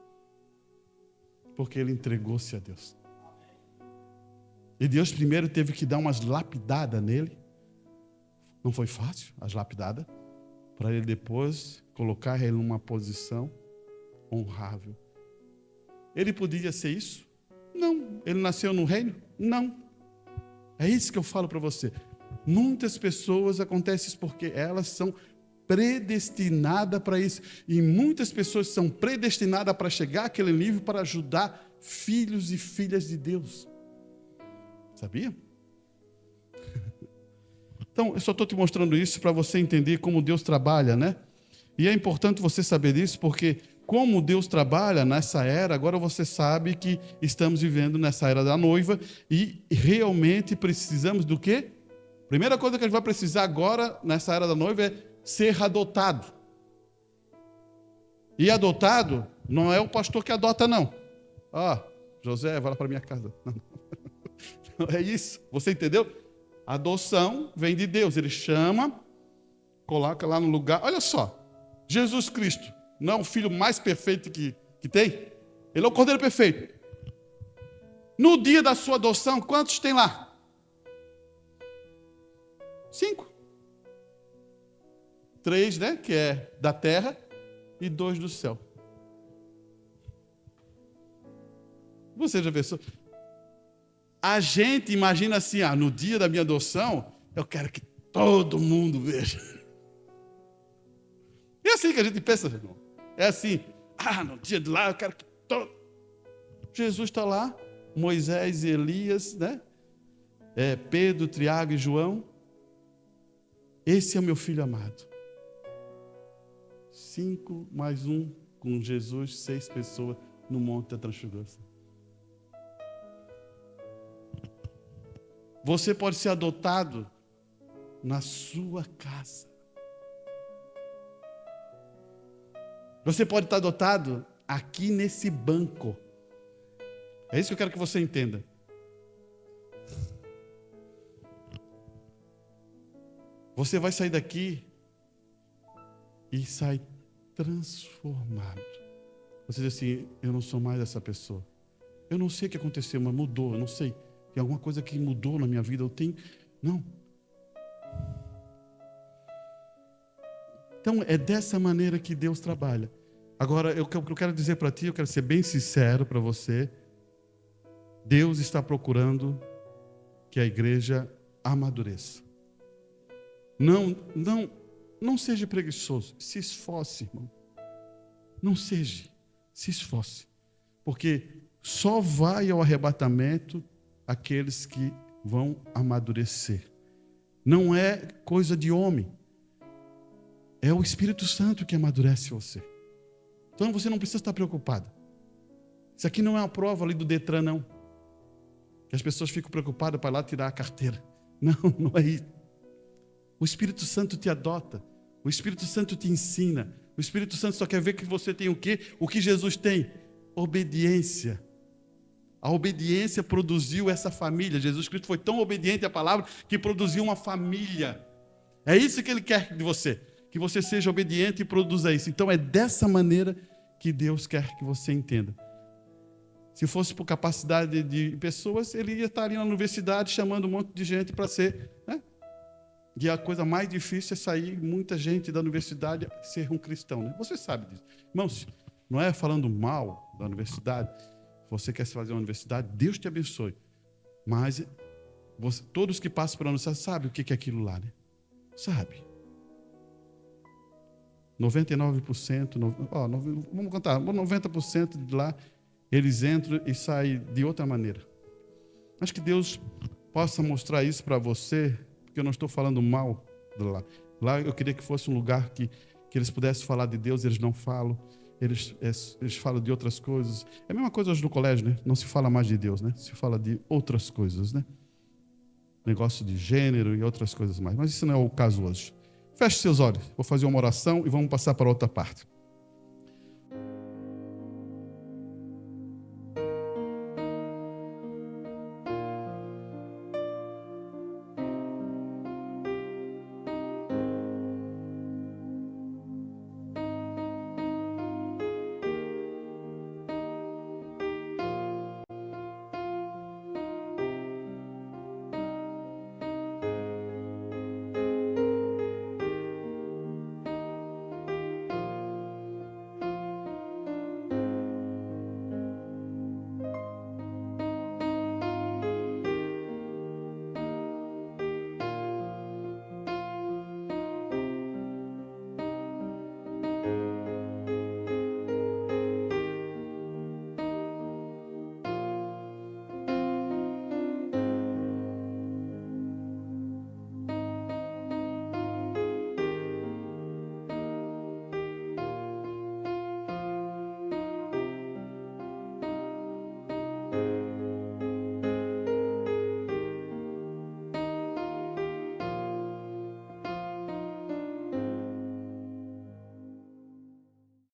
Porque ele entregou-se a Deus. E Deus primeiro teve que dar umas lapidadas nele. Não foi fácil, as lapidadas. Para ele depois colocar ele numa posição honrável. Ele podia ser isso? Não. Ele nasceu no reino? Não. É isso que eu falo para você. Muitas pessoas acontece isso porque elas são predestinadas para isso. E muitas pessoas são predestinadas para chegar àquele nível para ajudar filhos e filhas de Deus. Sabia? Então, eu só estou te mostrando isso para você entender como Deus trabalha, né? E é importante você saber isso, porque como Deus trabalha nessa era, agora você sabe que estamos vivendo nessa era da noiva e realmente precisamos do quê? Primeira coisa que a gente vai precisar agora, nessa era da noiva, é ser adotado. E adotado não é o pastor que adota, não. José, vai lá para minha casa. Não é isso. Você entendeu? A adoção vem de Deus. Ele chama, coloca lá no lugar. Olha só. Jesus Cristo não é o filho mais perfeito que tem? Ele é o Cordeiro perfeito. No dia da sua adoção, quantos tem lá? 5. 3, né? Que é da terra e 2 do céu. Você já pensou? A gente imagina assim, no dia da minha adoção, eu quero que todo mundo veja. assim que a gente pensa, irmão. É assim, no dia de lá eu quero que todo... Jesus está lá, Moisés e Elias, né? Pedro, Tiago e João. Esse é o meu filho amado. 5 mais 1 com Jesus, 6 pessoas no Monte da Transfiguração. Você pode ser adotado na sua casa. Você pode estar adotado aqui nesse banco. É isso que eu quero que você entenda. Você vai sair daqui e sai transformado. Você diz assim, eu não sou mais essa pessoa. Eu não sei o que aconteceu, mas mudou, eu não sei. Tem alguma coisa que mudou na minha vida, eu tenho... Não. Então, é dessa maneira que Deus trabalha. Agora, eu quero dizer para ti, eu quero ser bem sincero para você. Deus está procurando que a igreja amadureça. Não seja preguiçoso, se esforce, irmão. Não seja, se esforce. Porque só vai ao arrebatamento aqueles que vão amadurecer. Não é coisa de homem. É o Espírito Santo que amadurece você. Então você não precisa estar preocupado. Isso aqui não é uma prova ali do Detran, não. Que as pessoas ficam preocupadas para ir lá tirar a carteira. Não é isso. O Espírito Santo te adota. O Espírito Santo te ensina. O Espírito Santo só quer ver que você tem o quê? O que Jesus tem? Obediência. A obediência produziu essa família. Jesus Cristo foi tão obediente à palavra que produziu uma família. É isso que Ele quer de você. Que você seja obediente e produza isso. Então é dessa maneira que Deus quer que você entenda. Se fosse por capacidade de pessoas, Ele ia estar ali na universidade chamando um monte de gente para ser... né? E a coisa mais difícil é sair muita gente da universidade ser um cristão, né? Você sabe disso. Irmãos, não é falando mal da universidade. Se você quer fazer uma universidade, Deus te abençoe. Mas todos que passam pela universidade sabem o que é aquilo lá, né? Sabe. 99%, vamos contar, 90% de lá, eles entram e saem de outra maneira. Acho que Deus possa mostrar isso para você, porque eu não estou falando mal de lá. Lá eu queria que fosse um lugar que eles pudessem falar de Deus, eles não falam, eles falam de outras coisas. É a mesma coisa hoje no colégio, né? Não se fala mais de Deus, né? Se fala de outras coisas, né? Negócio de gênero e outras coisas mais. Mas isso não é o caso hoje. Feche seus olhos, vou fazer uma oração e vamos passar para outra parte.